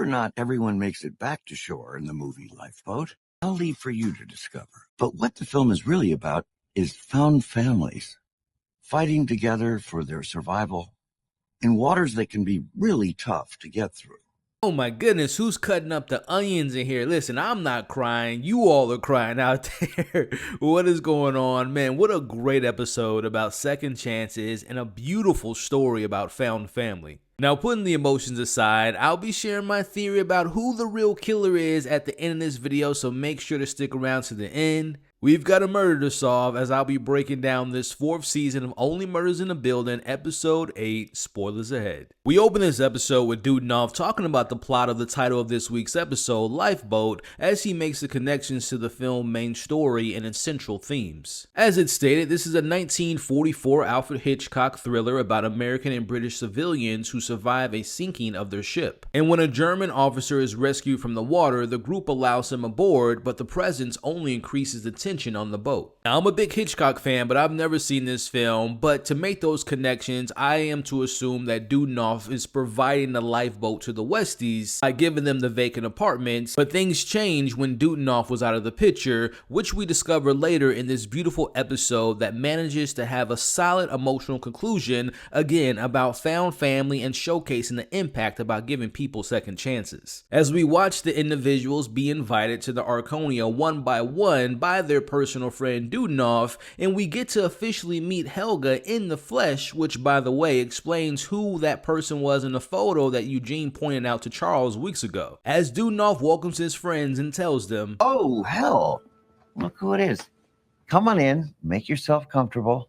or not everyone makes it back to shore in the movie Lifeboat, I'll leave for you to discover. But what the film is really about is found families fighting together for their survival in waters that can be really tough to get through. Oh my goodness, who's cutting up the onions in here? Listen, I'm not crying. You all are crying out there. What is going on? Man, what a great episode about second chances and a beautiful story about found family. Now, putting the emotions aside, I'll be sharing my theory about who the real killer is at the end of this video, so make sure to stick around to the end. We've got a murder to solve as I'll be breaking down this 4th season of Only Murders in the Building, episode 8, spoilers ahead. We open this episode with Dudenov talking about the plot of the title of this week's episode, Lifeboat, as he makes the connections to the film's main story and its central themes. As it's stated, this is a 1944 Alfred Hitchcock thriller about American and British civilians who survive a sinking of their ship. And when a German officer is rescued from the water, the group allows him aboard, but the presence only increases the tension on the boat. Now, I'm a big Hitchcock fan, but I've never seen this film, but to make those connections, I am to assume that Dudenov is providing the lifeboat to the Westies by giving them the vacant apartments, but things change when Dudenov was out of the picture, which we discover later in this beautiful episode that manages to have a solid emotional conclusion, again, about found family and showcasing the impact about giving people second chances. As we watch the individuals be invited to the Arconia one by one by their personal friend Dudenov, and we get to officially meet Helga in the flesh, which by the way explains who that person was in the photo that Eugene pointed out to Charles weeks ago. As Dudenov welcomes his friends and tells them, "Oh, hell, look who it is. Come on in, make yourself comfortable.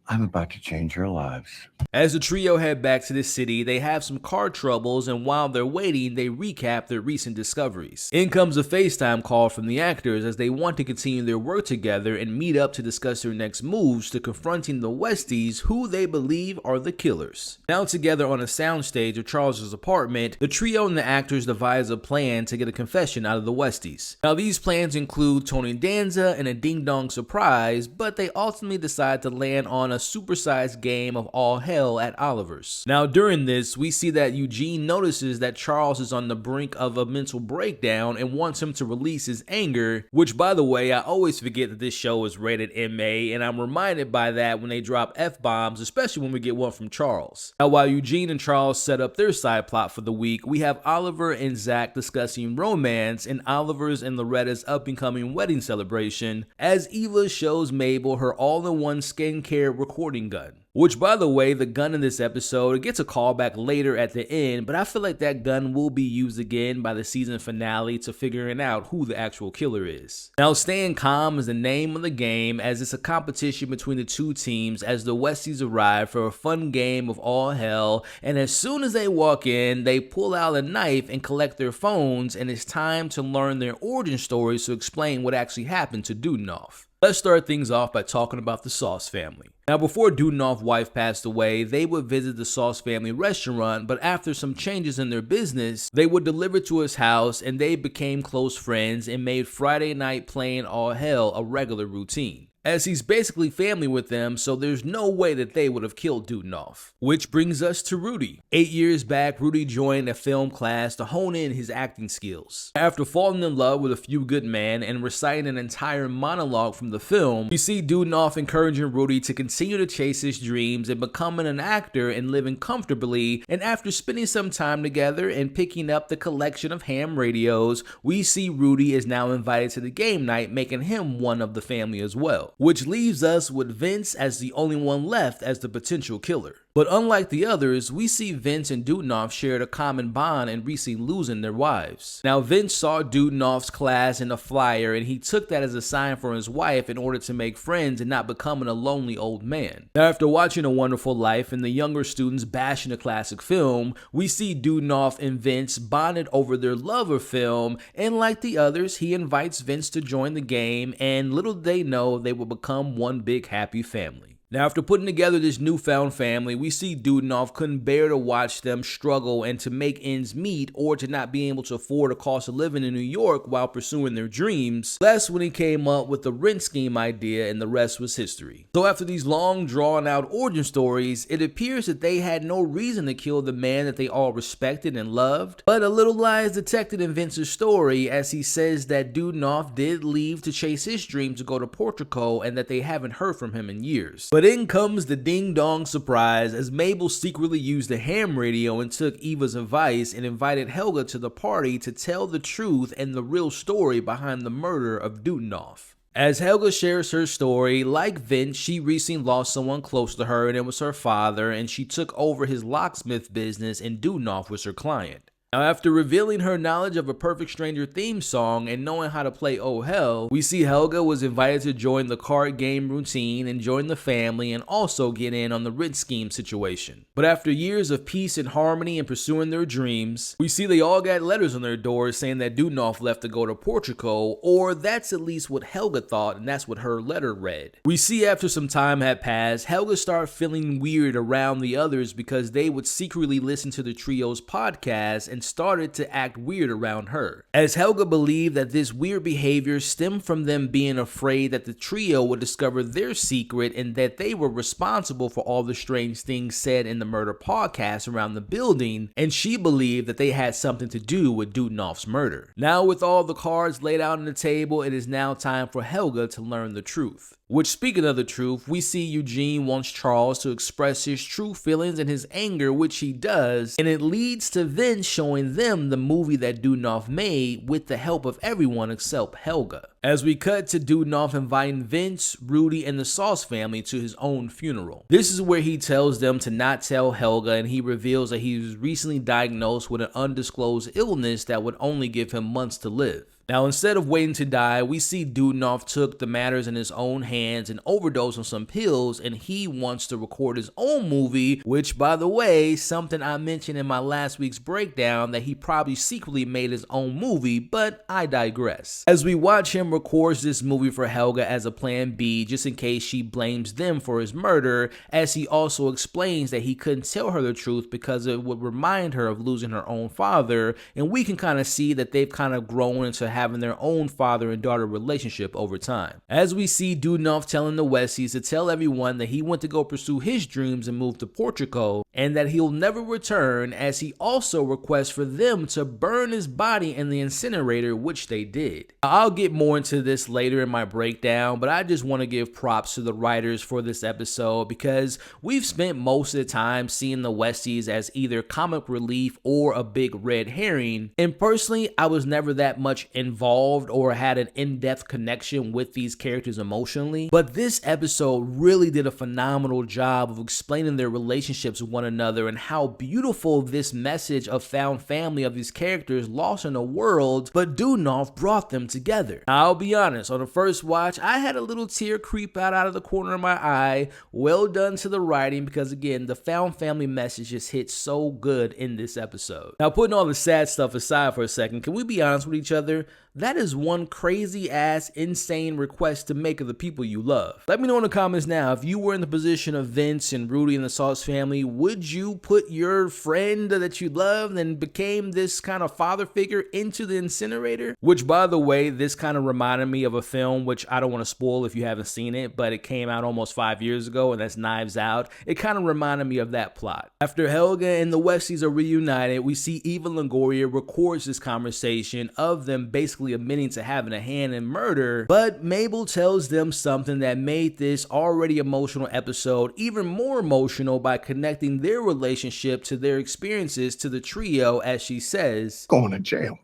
I'm about to change your lives." As the trio head back to the city, they have some car troubles, and while they're waiting, they recap their recent discoveries. In comes a FaceTime call from the actors as they want to continue their work together and meet up to discuss their next moves to confronting the Westies, who they believe are the killers. Now together on a soundstage of Charles's apartment, the trio and the actors devise a plan to get a confession out of the Westies. Now these plans include Tony Danza and a ding-dong surprise, but they ultimately decide to land on a supersized game of all hell at Oliver's. Now during this, we see that Eugene notices that Charles is on the brink of a mental breakdown and wants him to release his anger, which by the way, I always forget that this show is rated MA, and I'm reminded by that when they drop F-bombs, especially when we get one from Charles. Now while Eugene and Charles set up their side plot for the week, we have Oliver and Zach discussing romance and Oliver's and Loretta's up-and-coming wedding celebration, as Eva shows Mabel her all-in-one skincare recording gun. Which, by the way, the gun in this episode gets a callback later at the end, but I feel like that gun will be used again by the season finale to figuring out who the actual killer is. Now, staying calm is the name of the game, as it's a competition between the two teams as the Westies arrive for a fun game of all hell, and as soon as they walk in, they pull out a knife and collect their phones, and it's time to learn their origin stories to explain what actually happened to Dudenov. Let's start things off by talking about the Sauce family. Now, before Dudenov's wife passed away, they would visit the Sauce family restaurant, but after some changes in their business, they would deliver to his house, and they became close friends and made Friday night playing all hell a regular routine, as he's basically family with them, so there's no way that they would have killed Dudenov. Which brings us to Rudy. 8 years back, Rudy joined a film class to hone in his acting skills. After falling in love with A Few Good Men and reciting an entire monologue from the film, we see Dudenov encouraging Rudy to continue to chase his dreams and becoming an actor and living comfortably, and after spending some time together and picking up the collection of ham radios, we see Rudy is now invited to the game night, making him one of the family as well. Which leaves us with Vince as the only one left as the potential killer. But unlike the others, we see Vince and Dudenov shared a common bond in recently losing their wives. Now Vince saw Dudenov's class in a flyer, and he took that as a sign for his wife in order to make friends and not becoming a lonely old man. Now after watching A Wonderful Life and the younger students bashing a classic film, we see Dudenov and Vince bonded over their love of film, and like the others, he invites Vince to join the game, and little did they know they will become one big happy family. Now, after putting together this newfound family, we see Dudenoff couldn't bear to watch them struggle and to make ends meet, or to not be able to afford a cost of living in New York while pursuing their dreams. That's when he came up with the rent scheme idea, and the rest was history. So after these long drawn out origin stories, it appears that they had no reason to kill the man that they all respected and loved. But a little lie is detected in Vince's story, as he says that Dudenoff did leave to chase his dream to go to Portugal, and that they haven't heard from him in years. But in comes the ding-dong surprise, as Mabel secretly used a ham radio and took Eva's advice and invited Helga to the party to tell the truth and the real story behind the murder of Dudenoff. As Helga shares her story, like Vince, she recently lost someone close to her, and it was her father, and she took over his locksmith business, and Dudenoff was her client. Now, after revealing her knowledge of a Perfect Stranger theme song and knowing how to play Oh Hell, we see Helga was invited to join the card game routine and join the family, and also get in on the rent scheme situation. But after years of peace and harmony and pursuing their dreams, we see they all got letters on their doors saying that Dudenoff left to go to Portugal, or that's at least what Helga thought, and that's what her letter read. We see after some time had passed, Helga started feeling weird around the others because they would secretly listen to the trio's podcast and started to act weird around her, as Helga believed that this weird behavior stemmed from them being afraid that the trio would discover their secret and that they were responsible for all the strange things said in the murder podcast around the building, and she believed that they had something to do with Dudenoff's murder. Now, with all the cards laid out on the table, it is now time for Helga to learn the truth. Which, speaking of the truth, we see Eugene wants Charles to express his true feelings and his anger, which he does, and it leads to Vince showing them the movie that Dudenoff made with the help of everyone except Helga. As we cut to Dudenoff inviting Vince, Rudy, and the Sauce family to his own funeral. This is where he tells them to not tell Helga, and he reveals that he was recently diagnosed with an undisclosed illness that would only give him months to live. Now, instead of waiting to die, we see Dudenoff took the matters in his own hands and overdosed on some pills, and he wants to record his own movie, which, by the way, something I mentioned in my last week's breakdown, that he probably secretly made his own movie, but I digress. As we watch him record this movie for Helga as a plan B, just in case she blames them for his murder, as he also explains that he couldn't tell her the truth because it would remind her of losing her own father, and we can kind of see that they've kind of grown into having their own father and daughter relationship over time. As we see Dudenoff telling the Westies to tell everyone that he went to go pursue his dreams and move to Portugal, and that he'll never return, as he also requests for them to burn his body in the incinerator, which they did. I'll get more into this later in my breakdown, but I just want to give props to the writers for this episode, because we've spent most of the time seeing the Westies as either comic relief or a big red herring, and personally, I was never that much involved or had an in-depth connection with these characters emotionally, but this episode really did a phenomenal job of explaining their relationships with one another and how beautiful this message of found family of these characters lost in a world, but Dudenoff brought them together. I'll be honest, on the first watch, I had a little tear creep out of the corner of my eye. Well done to the writing, because again, the found family message just hit so good in this episode. Now, putting all the sad stuff aside for a second, can we be honest with each other? That is one crazy ass insane request to make of the people you love. Let me know in the comments now, if you were in the position of Vince and Rudy and the Sauce family, would you put your friend that you loved and became this kind of father figure into the incinerator? Which, by the way, this kind of reminded me of a film which I don't want to spoil if you haven't seen it, but it came out almost 5 years ago, and that's Knives Out. It kind of reminded me of that plot. After Helga and the Westies are reunited, we see Eva Longoria records this conversation of them basically admitting to having a hand in murder, but Mabel tells them something that made this already emotional episode even more emotional by connecting their relationship to their experiences to the trio, as she says, "Going to jail."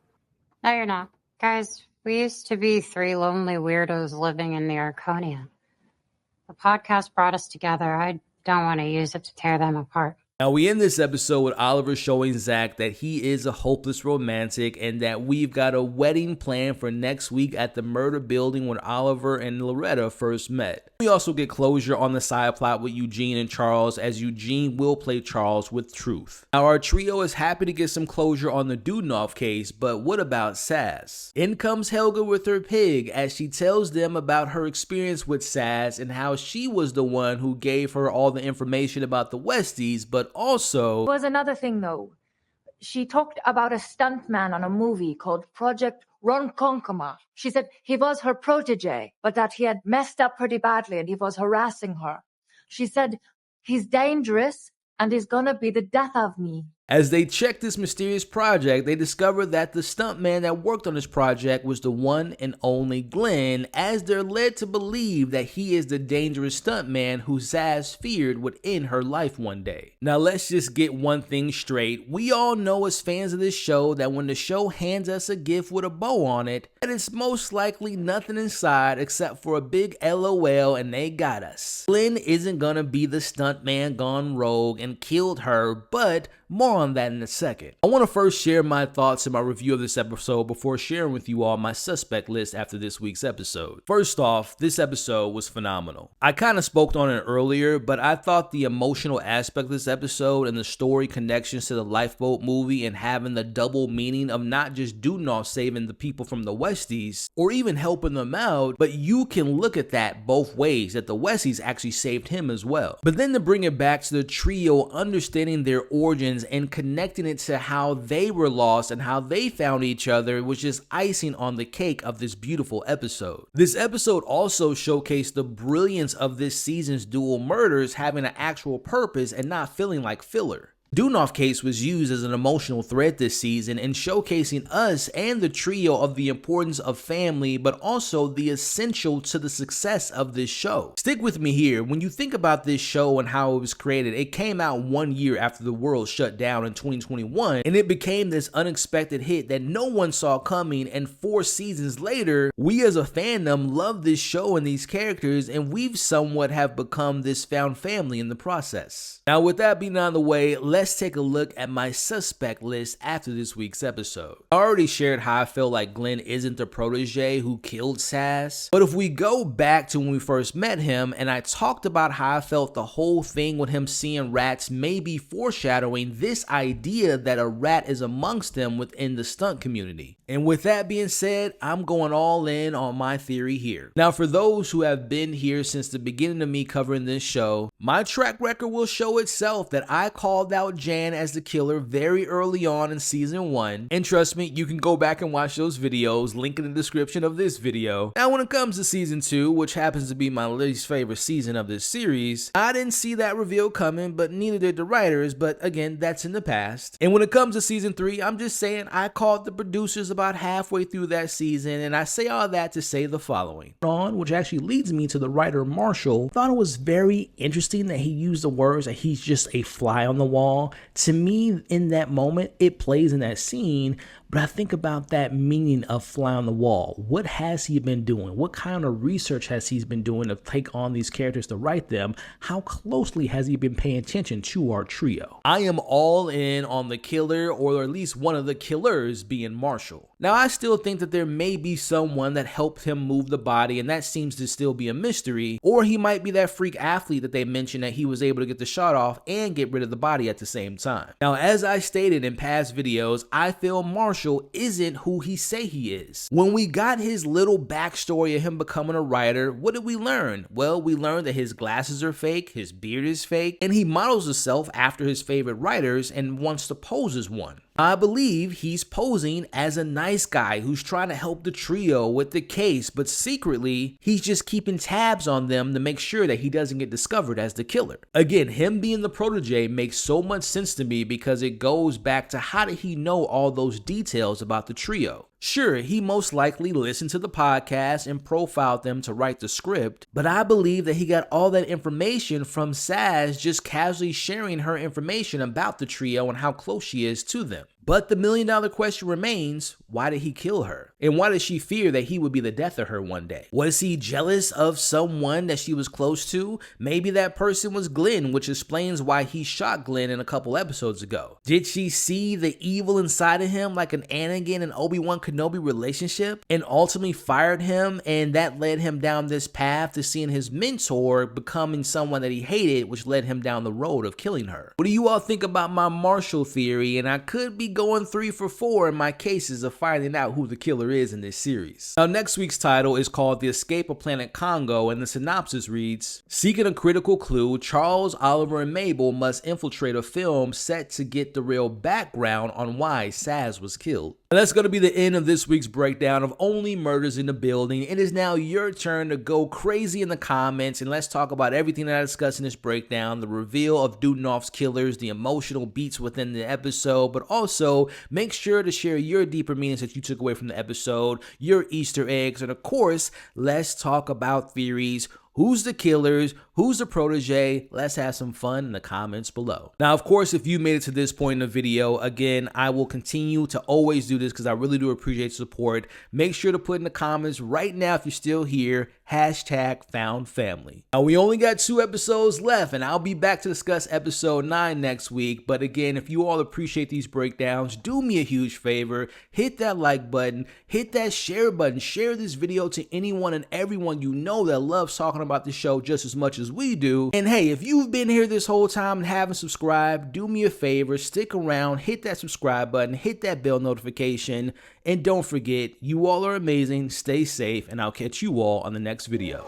No, you're not. Guys, we used to be three lonely weirdos living in the Arconia. The podcast brought us together. I don't want to use it to tear them apart. Now, we end this episode with Oliver showing Zach that he is a hopeless romantic and that we've got a wedding planned for next week at the murder building when Oliver and Loretta first met. We also get closure on the side plot with Eugene and Charles, as Eugene will play Charles with truth. Now, our trio is happy to get some closure on the Dudnoff case, but what about Saz? In comes Helga with her pig as she tells them about her experience with Saz and how she was the one who gave her all the information about the Westies, but also... Was another thing though. She talked about a stuntman on a movie called Project Ronkonkoma. She said he was her protege, but that he had messed up pretty badly and he was harassing her. She said, he's dangerous and he's gonna be the death of me. As they check this mysterious project, they discover that the stuntman that worked on this project was the one and only Glenn, as they're led to believe that he is the dangerous stuntman who Saz feared would end her life one day. Now let's just get one thing straight. We all know as fans of this show that when the show hands us a gift with a bow on it, that it's most likely nothing inside except for a big LOL and they got us. Glenn isn't gonna be the stuntman gone rogue and killed her, but more on that in a second. I want to first share my thoughts in my review of this episode before sharing with you all my suspect list after this week's episode. First off, this episode was phenomenal. I kind of spoke on it earlier, but I thought the emotional aspect of this episode and the story connections to the Lifeboat movie and having the double meaning of not just Dudnoff saving the people from the Westies or even helping them out, but you can look at that both ways, that the Westies actually saved him as well. But then to bring it back to the trio understanding their origins and connecting it to how they were lost and how they found each other was just icing on the cake of this beautiful episode. This episode also showcased the brilliance of this season's dual murders having an actual purpose and not feeling like filler. Dudnoff case was used as an emotional thread this season in showcasing us and the trio of the importance of family, but also the essential to the success of this show. Stick with me here. When you think about this show and how it was created, it came out 1 year after the world shut down in 2021, and it became this unexpected hit that no one saw coming, and 4 seasons later, we as a fandom love this show and these characters, and we've somewhat have become this found family in the process. Now, with that being out of the way, let's take a look at my suspect list after this week's episode. I already shared how I feel like Glenn isn't the protege who killed Saz, but if we go back to when we first met him and I talked about how I felt the whole thing with him seeing rats may be foreshadowing this idea that a rat is amongst them within the stunt community. And with that being said, I'm going all in on my theory here. Now, for those who have been here since the beginning of me covering this show, my track record will show itself that I called out Jan as the killer very early on in season 1, and trust me, you can go back and watch those videos, link in the description of this video. Now, when it comes to season 2, which happens to be my least favorite season of this series, I didn't see that reveal coming, but neither did the writers, but again, that's in the past. And when it comes to season 3, I'm just saying I called the producers about halfway through that season, and I say all that to say the following. Which actually leads me to the writer Marshall, thought it was very interesting that he used the words that he's just a fly on the wall. To me, in that moment, it plays in that scene, but I think about that meaning of fly on the wall. What has he been doing? What kind of research has he been doing to take on these characters to write them? How closely has he been paying attention to our trio? I am all in on the killer, or at least one of the killers, being Marshall. Now, I still think that there may be someone that helped him move the body, and that seems to still be a mystery, or he might be that freak athlete that they mentioned that he was able to get the shot off and get rid of the body at the same time. Now, as I stated in past videos, I feel Marshall isn't who he say he is. When we got his little backstory of him becoming a writer, what did we learn? Well, we learned that his glasses are fake, his beard is fake, and he models himself after his favorite writers and wants to pose as one. I believe he's posing as a nice guy who's trying to help the trio with the case, but secretly, he's just keeping tabs on them to make sure that he doesn't get discovered as the killer. Again, him being the protege makes so much sense to me because it goes back to how did he know all those details about the trio? Sure, he most likely listened to the podcast and profiled them to write the script, but I believe that he got all that information from Saz just casually sharing her information about the trio and how close she is to them. But the million-dollar question remains, why did he kill her? And why did she fear that he would be the death of her one day? Was he jealous of someone that she was close to? Maybe that person was Glenn, which explains why he shot Glenn in a couple episodes ago. Did she see the evil inside of him like an Anakin and Obi-Wan Kenobi relationship and ultimately fired him, and that led him down this path to seeing his mentor becoming someone that he hated, which led him down the road of killing her? What do you all think about my Marshall theory? And I could be going 3 for 4 in my cases of finding out who the killer is in this series. Now, next week's title is called The Escape of Planet Congo, and the synopsis reads, seeking a critical clue, Charles, Oliver, and Mabel must infiltrate a film set to get the real background on why Saz was killed. And that's going to be the end of this week's breakdown of Only Murders in the Building. It is now your turn to go crazy in the comments, and let's talk about everything that I discussed in this breakdown, the reveal of Dudenhoff's killers, the emotional beats within the episode, but also make sure to share your deeper meanings that you took away from the episode, your Easter eggs, and of course, let's talk about theories. Who's the killers? Who's the protege? Let's have some fun in the comments below. Now, of course, if you made it to this point in the video, again, I will continue to always do this because I really do appreciate your support. Make sure to put in the comments right now if you're still here, #FoundFamily. Now, we only got 2 episodes left, and I'll be back to discuss episode 9 next week. But again, if you all appreciate these breakdowns, do me a huge favor. Hit that like button, hit that share button, share this video to anyone and everyone you know that loves talking about the show just as much as we do. And hey, if you've been here this whole time and haven't subscribed, do me a favor, stick around, hit that subscribe button, hit that bell notification, and don't forget, you all are amazing, stay safe, and I'll catch you all on the next video.